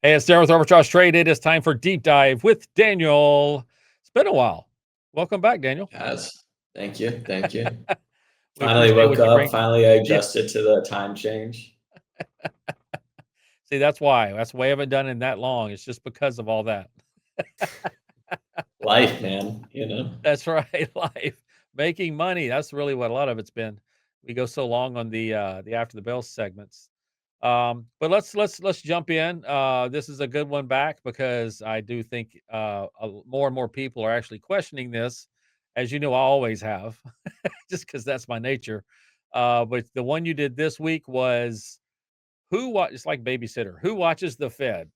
Hey, it's Darren with Arbitrage Trade. It is time for Deep Dive with Daniel. It's been a while. Welcome back, Daniel. Yes. Thank you. Thank you. We Finally appreciate woke what you up. bring. Finally Yeah. adjusted to the time change. See, that's why. That's why I haven't done it in that long. It's just because of all that. Life, man, you know? That's right. Life. Making money. That's really what a lot of it's been. We go so long on the after the bell segments. But let's jump in. This is a good one back because I do think more and more people are actually questioning this. As you know, I always have, just because that's my nature. But the one you did this week was it's like babysitter. Who watches the Fed?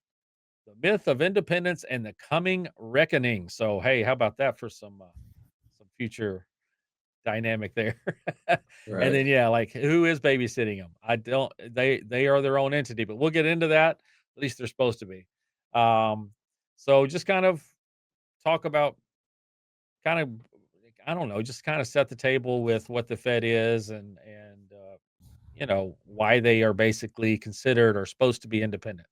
The myth of independence and the coming reckoning. So hey, how about that for some future dynamic there? And Right. then yeah, like who is babysitting them? I don't. They are their own entity, but we'll get into that. At least they're supposed to be. Um, so just kind of talk about kind of I don't know, just kind of set the table with what the Fed is and why they are basically considered or supposed to be independent.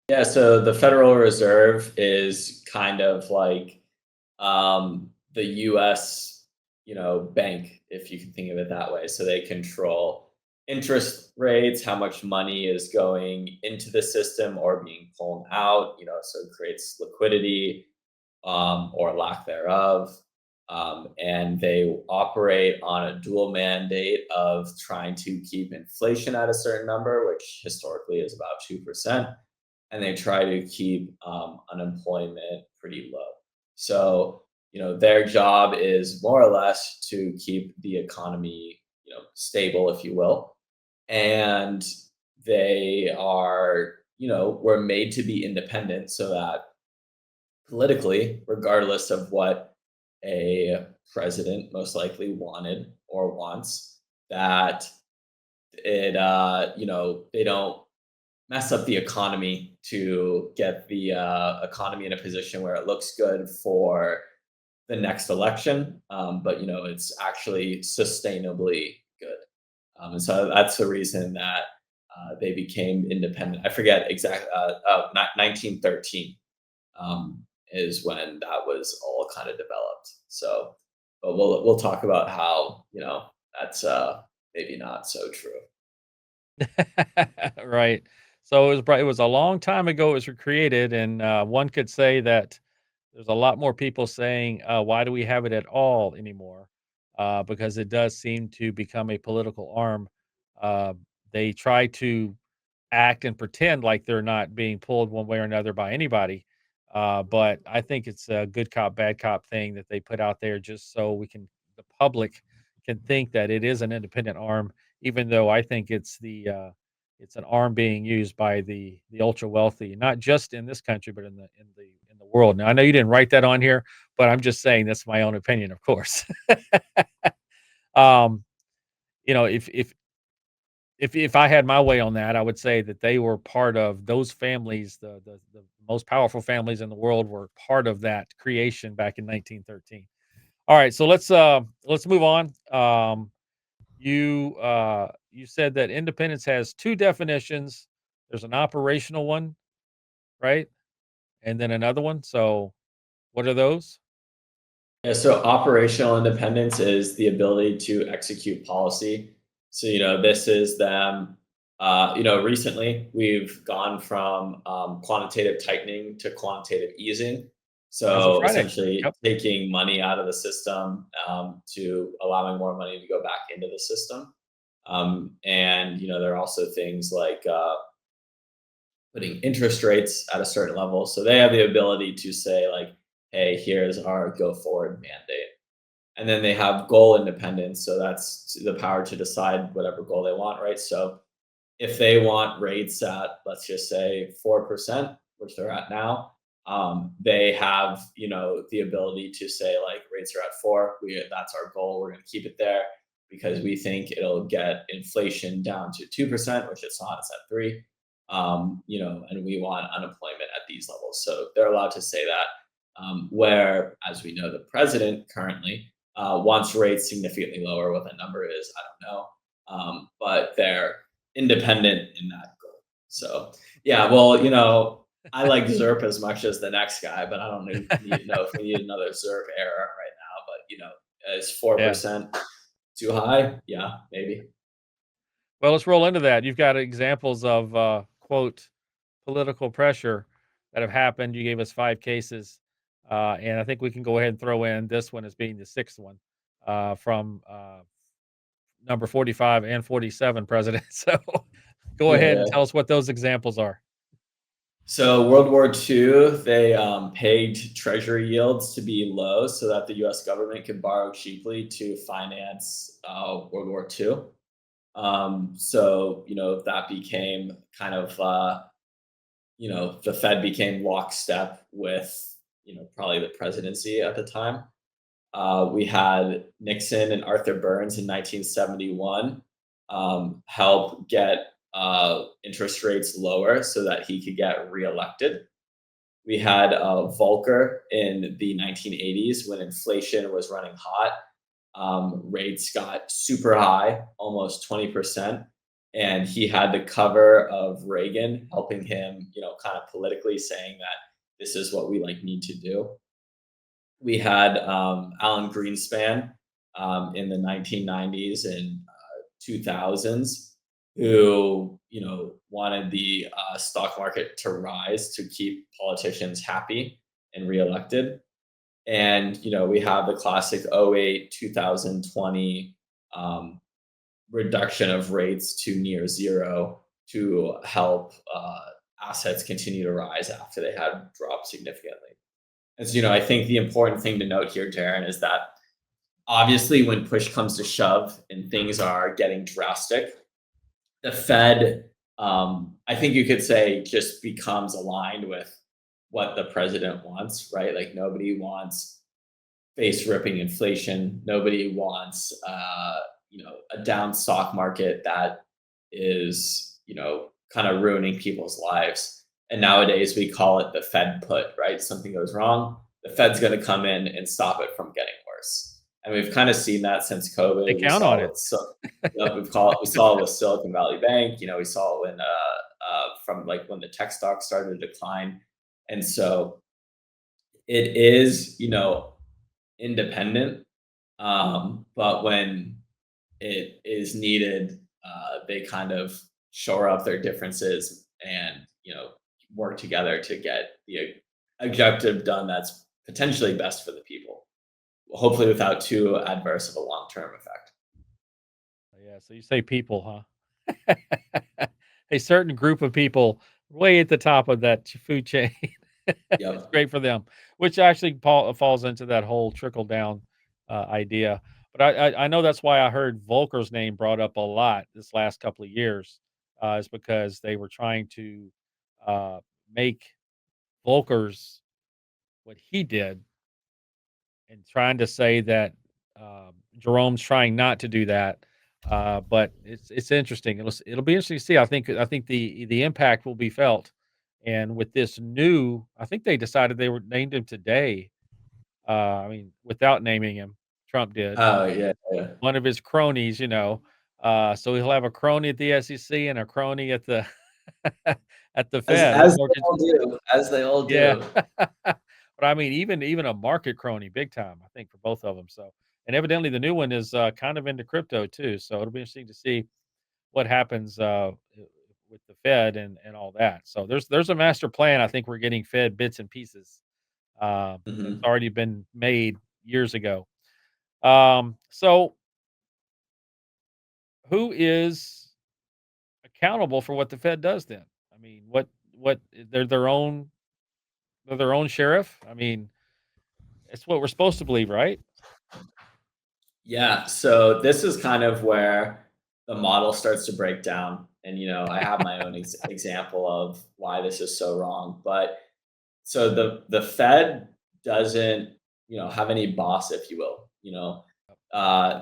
Yeah, so the Federal Reserve is kind of like the US, bank, if you can think of it that way. So they control interest rates, how much money is going into the system or being pulled out, so it creates liquidity or lack thereof. And they operate on a dual mandate of trying to keep inflation at a certain number, which historically is about 2%, and they try to keep unemployment pretty low. So, their job is more or less to keep the economy, stable, if you will. And they are, were made to be independent so that politically, regardless of what a president most likely wanted or wants, that they don't mess up the economy to get the economy in a position where it looks good for the next election, but it's actually sustainably good. And so that's the reason that they became independent. I forget exactly. 1913 is when that was all kind of developed. So, but we'll talk about how that's maybe not so true. Right. So it was a long time ago it was created, and one could say that there's a lot more people saying, "Why do we have it at all anymore?" Because it does seem to become a political arm. Uh, they try to act and pretend like they're not being pulled one way or another by anybody. But I think it's a good cop, bad cop thing that they put out there just so the public can think that it is an independent arm, even though I think it's an arm being used by the ultra wealthy, not just in this country, but in the world. Now I know you didn't write that on here, but I'm just saying that's my own opinion, of course. um, if I had my way on that, I would say that they were part of those families, the most powerful families in the world were part of that creation back in 1913. All right, so let's move on. You said that independence has two definitions. There's an operational one, right? And then another one. So what are those? Yeah, so operational independence is the ability to execute policy. So, this is them. Recently we've gone from quantitative tightening to quantitative easing. As of So, Friday. essentially, Yep. taking money out of the system to allowing more money to go back into the system. And, there are also things like putting interest rates at a certain level. So they have the ability to say, like, hey, here's our go forward mandate. And then they have goal independence. So that's the power to decide whatever goal they want, right? So if they want rates at, let's just say, 4%, which they're at now, they have, the ability to say, like, rates are at 4. That's our goal. We're going to keep it there because we think it'll get inflation down to 2%, which it's not, it's at 3. And we want unemployment at these levels. So they're allowed to say that. Where, as we know, the president currently wants rates significantly lower. What that number is, I don't know. But they're independent in that goal. So Yeah, well, I like Zerp as much as the next guy, but I don't need to know if we need another Zerp era right now. But is four Yeah. percent too high? Yeah, maybe. Well, let's roll into that. You've got examples of quote political pressure that have happened. You gave us 5 cases, and I think we can go ahead and throw in this one as being the 6th one, from, number 45 and 47 president. So, go Yeah, ahead yeah. and tell us what those examples are. So World War II, they pegged treasury yields to be low so that the U.S. government could borrow cheaply to finance World War II. So that became kind of the Fed became lockstep with probably the presidency at the time. We had Nixon and Arthur Burns in 1971 help get interest rates lower so that he could get reelected. We had Volcker in the 1980s when inflation was running hot. Rates got super high, almost 20%. And he had the cover of Reagan helping him, kind of politically saying that this is what we need to do. We had Alan Greenspan in the 1990s and 2000s who wanted the stock market to rise to keep politicians happy and reelected. And we have the classic '08 2020 um, reduction of rates to near zero to help assets continue to rise after they had dropped significantly. And so, I think the important thing to note here, Darren, is that obviously when push comes to shove and things are getting drastic, the Fed, I think you could say, just becomes aligned with what the president wants, right? Like nobody wants face ripping inflation. Nobody wants, a down stock market that is, kind of ruining people's lives. And nowadays we call it the Fed put, right? Something goes wrong, the Fed's going to come in and stop it from getting worse. And we've kind of seen that since They COVID. We count on saw it. it we saw it with Silicon Valley Bank. We saw it when from like when the tech stocks started to decline. And so it is, independent. But when it is needed, they kind of shore up their differences and work together to get the objective done that's potentially best for the people. Hopefully, without too adverse of a long term effect. Yeah, so you say people, huh? A certain group of people way at the top of that food chain. It's Yep. great for them, which actually falls into that whole trickle down idea. But I know that's why I heard Volker's name brought up a lot this last couple of years, is because they were trying to uh, make Volker's what he did and trying to say that Jerome's trying not to do that. But it's interesting. It'll be interesting to see. I think the impact will be felt. And with this new, I think they decided they were named him today. I mean, without naming him, Trump did. Oh yeah, yeah. One of his cronies, so he'll have a crony at the SEC and a crony at the at the As Fed, a as they mortgage. all do, as they all Yeah. do. But I mean, even a market crony, big time, I think, for both of them. So, and evidently the new one is kind of into crypto too. So it'll be interesting to see what happens with the Fed and all that. So there's a master plan. I think we're getting fed bits and pieces. That's Mhm. already been made years ago. So who is accountable for what the Fed does then? I mean, what they're their own sheriff? I mean, it's what we're supposed to believe, right? Yeah, so this is kind of where the model starts to break down. And, I have my own example of why this is so wrong. But so the Fed doesn't, have any boss, if you will.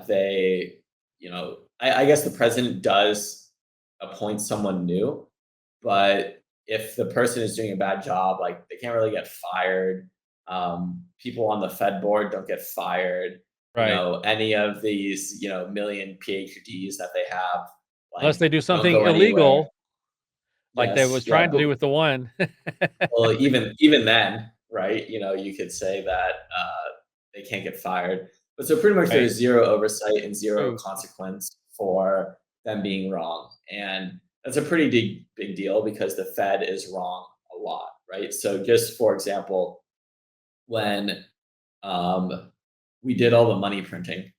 They, I guess the president does appoint someone new, but if the person is doing a bad job, like they can't really get fired. People on the Fed board don't get fired. Right. Any of these, million PhDs that they have, Unless like they do don't something go anywhere. illegal, like they Yes, was yeah, trying to but do with the one. well, even then, right? You could say that they can't get fired. But so pretty much Right, there's zero oversight and zero true. consequence for them being wrong, and that's a pretty big deal because the Fed is wrong a lot, right? So just for example, when um, we did all the money printing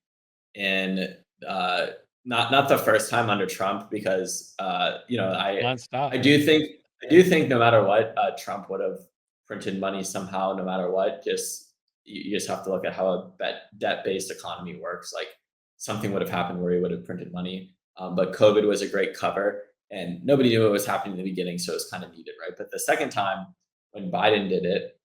in uh, not the first time under Trump because Nonstop. I do think I do think no matter what Trump would have printed money somehow no matter what. Just you just have to look at how a debt based economy works. Like something would have happened where he would have printed money, but COVID was a great cover and nobody knew what was happening in the beginning, so it was kind of needed, right? But the second time when Biden did it,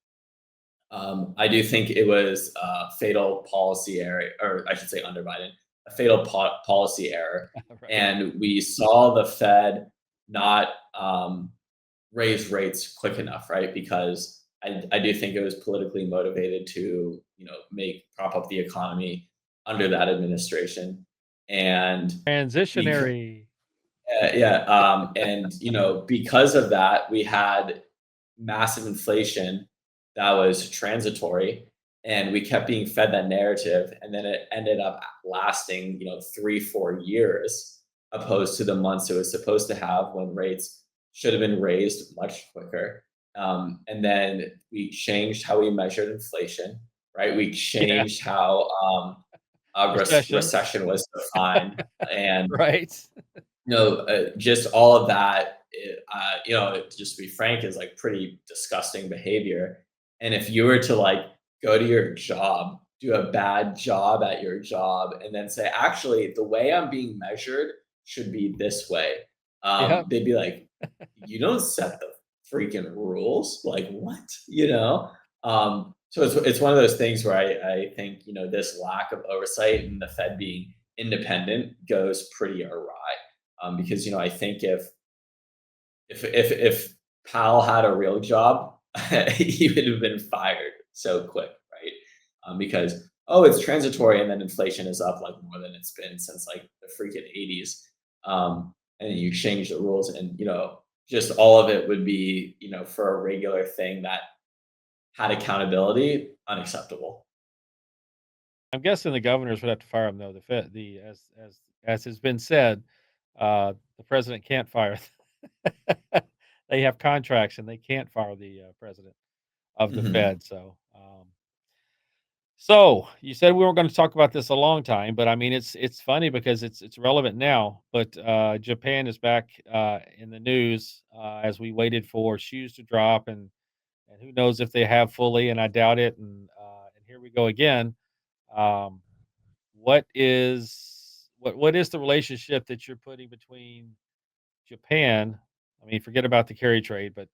I do think it was a fatal policy error, or I should say under Biden, a fatal policy error. Right. And we saw the Fed not raise rates quick enough, right? Because I do think it was politically motivated to, make prop up the economy under that administration. And because, Transitionary. yeah, and because of that, we had massive inflation that was transitory, and we kept being fed that narrative, and then it ended up lasting, 3 4 years, opposed to the months it was supposed to have when rates should have been raised much quicker. And then we changed how we measured inflation, right? We Yeah, changed how a recession. recession was defined, and Right. just all of that, just to be frank, is like pretty disgusting behavior. And if you were to like go to your job, do a bad job at your job, and then say, actually, the way I'm being measured should be this way, Yep. they'd be like, you don't set the freaking rules. Like, what? So it's one of those things where I think, this lack of oversight and the Fed being independent goes pretty awry. Because I think if Powell had a real job, he would have been fired so quick, right? Because it's transitory, and then inflation is up like more than it's been since like the freaking 80s. And you change the rules, and just all of it would be for a regular thing that had accountability unacceptable. I'm guessing the governors would have to fire him though. The Fed, the as has been said, the president can't fire. They have contracts and they can't fire the president of the Hmm. Fed. So you said we weren't going to talk about this a long time, but I mean it's funny because it's relevant now. But Japan is back in the news as we waited for shoes to drop, and who knows if they have fully, and I doubt it. And here we go again. Um, what is the relationship that you're putting between Japan? I mean, forget about the carry trade, but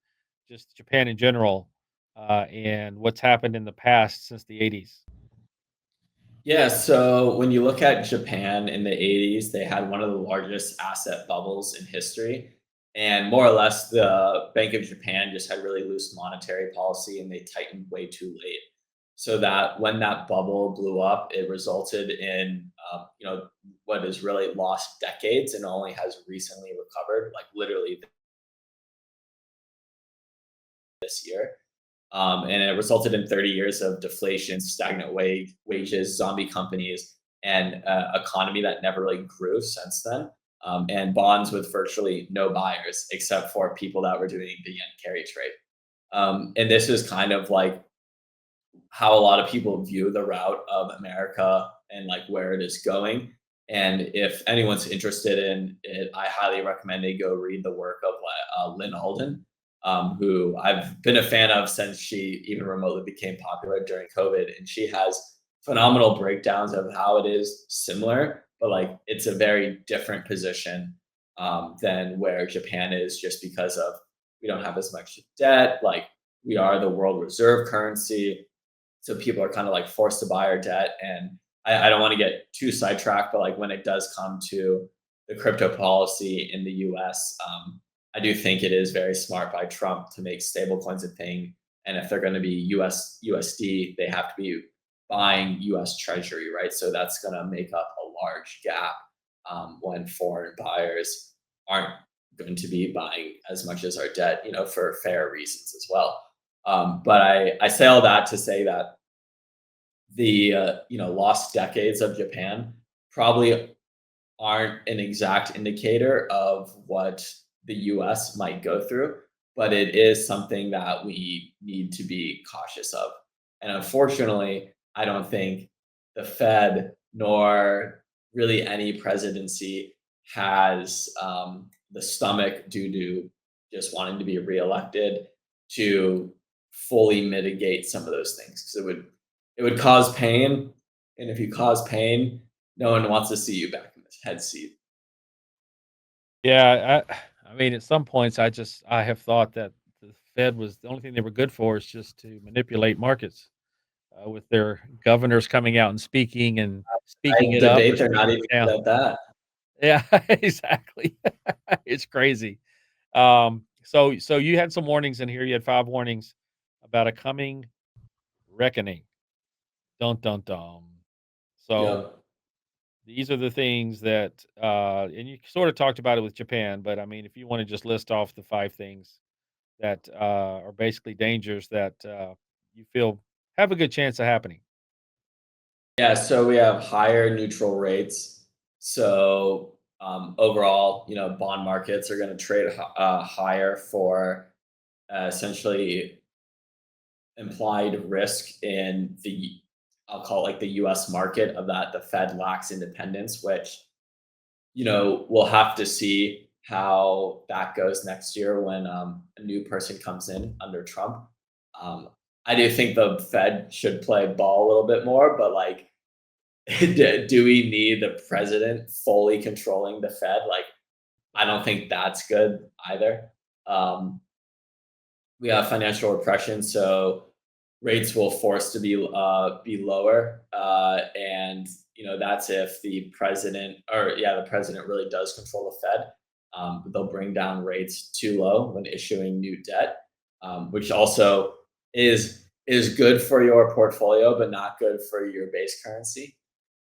just Japan in general, and what's happened in the past since the '80s. Yeah, so when you look at Japan in the 80s, they had one of the largest asset bubbles in history. And more or less, the Bank of Japan just had really loose monetary policy and they tightened way too late. So that when that bubble blew up, it resulted in, what has really lost decades and only has recently recovered, like literally this year. And it resulted in 30 years of deflation, stagnant wages, zombie companies, and economy that never really grew since then. And bonds with virtually no buyers except for people that were doing the yen carry trade. And this is kind of like how a lot of people view the route of America and like where it is going. And if anyone's interested in it, I highly recommend they go read the work of Lynn Alden, who I've been a fan of since she even remotely became popular during COVID. And she has phenomenal breakdowns of how it is similar, but like it's a very different position than where Japan is, just because of we don't have as much debt. Like we are the world reserve currency, so people are kind of like forced to buy our debt. And I don't want to get too sidetracked, but like when it does come to the crypto policy in the US, I do think it is very smart by Trump to make stablecoins a thing. And if they're going to be USD, they have to be buying US Treasury, right? So that's going to make up a large gap when foreign buyers aren't going to be buying as much as our debt, for fair reasons as well. But I say all that to say that the lost decades of Japan probably aren't an exact indicator of what the US might go through, but it is something that we need to be cautious of. And unfortunately, I don't think the Fed nor really any presidency has the stomach due to just wanting to be reelected to fully mitigate some of those things because it would cause pain, and if you cause pain, no one wants to see you back in this head seat. Yeah, I mean, at some points, I have thought that the Fed was the only thing they were good for is just to manipulate markets with their governors coming out and speaking I it up or debate they're not speaking even it down. good at that. Yeah, exactly. It's crazy. So you had some warnings in here. You had 5 warnings about a coming reckoning. Dun dun dun. So Yep. these are the things that, and you sort of talked about it with Japan, but I mean, if you want to just list off the 5 things that are basically dangers that you feel have a good chance of happening. Yeah, so we have higher neutral rates. So overall, bond markets are going to trade higher for essentially implied risk in the, I'll call it like the U.S. market of that the Fed lacks independence, which we'll have to see how that goes next year when a new person comes in under Trump. Um, I do think the Fed should play ball a little bit more, but like, do we need the president fully controlling the Fed? Like, I don't think that's good either. Um, we have financial repression, so rates will force to be lower, and that's if the president or yeah the president really does control the Fed. They'll bring down rates too low when issuing new debt, which also is good for your portfolio, but not good for your base currency.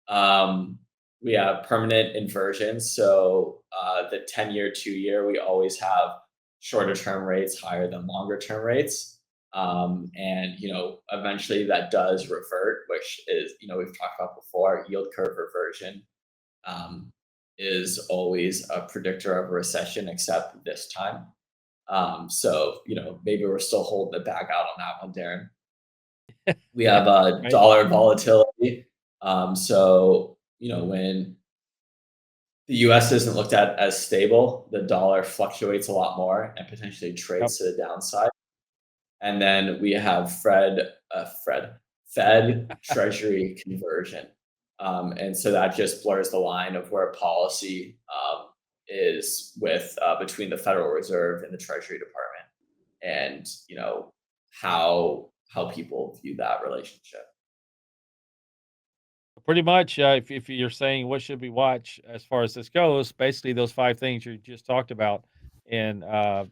Um, we have permanent inversions. So the 10-year, 2-year, we always have shorter term rates higher than longer term rates. And eventually that does revert, which is, we've talked about before, yield curve reversion um, is always a predictor of a recession, except this time. So, maybe we're still holding the bag out on that one, Darren. We Yeah, have right. dollar volatility. So, when the US isn't looked at as stable, the dollar fluctuates a lot more and potentially Yep. trades to the downside. And then we have Fed Treasury conversion. And so that just blurs the line of where policy is with between the Federal Reserve and the Treasury Department, and how people view that relationship. Pretty much, if you're saying what should we watch as far as this goes, basically those 5 things you just talked about, and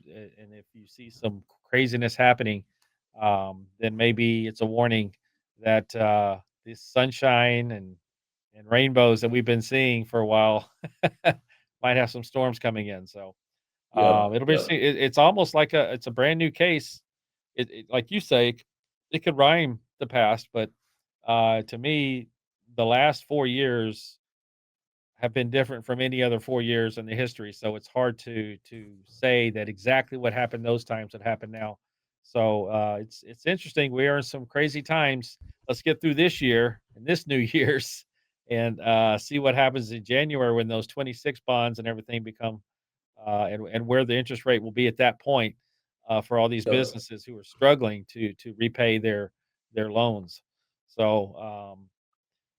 if you see some craziness happening, then maybe it's a warning that this sunshine and rainbows that we've been seeing for a while might have some storms coming in. So Yep. it'll be Yep. interesting. It's almost like it's a brand new case. Like you say, it could rhyme the past, but to me, the last 4 years have been different from any other 4 years in the history. So it's hard to say that exactly what happened those times would happen now. So it's interesting. We are in some crazy times. Let's get through this year and this New Year's, and see what happens in January when those 26 bonds and everything become and where the interest rate will be at that point for all these Yep. businesses who are struggling to repay their loans. So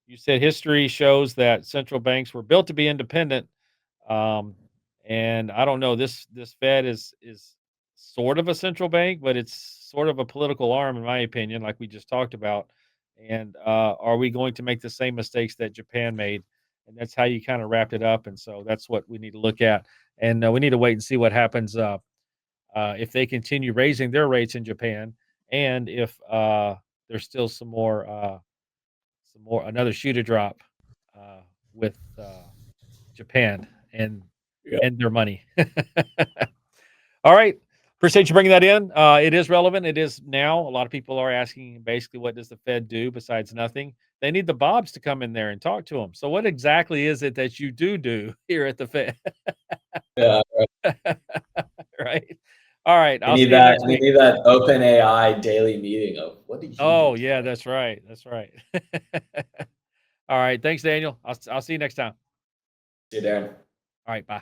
you said history shows that central banks were built to be independent, um, and I don't know this Fed is sort of a central bank, but it's sort of a political arm, in my opinion, like we just talked about. And are we going to make the same mistakes that Japan made? And that's how you kind of wrapped it up. And so that's what we need to look at. And we need to wait and see what happens if they continue raising their rates in Japan, and if there's still some more another shoe to drop uh, with Japan. And Yeah. and their money. All right. Appreciate you bringing that in. It is relevant. It is now. A lot of people are asking basically, what does the Fed do besides nothing? They need the Bobs to come in there and talk to them. So, what exactly is it that you do here at the Fed? Yeah. Right. All right. We I'll need see you that next we week. need that open AI daily meeting of what did you do Oh, yeah. today? That's right. That's right. All right. Thanks, Daniel. I'll see you next time. See you, Darren. All right. Bye.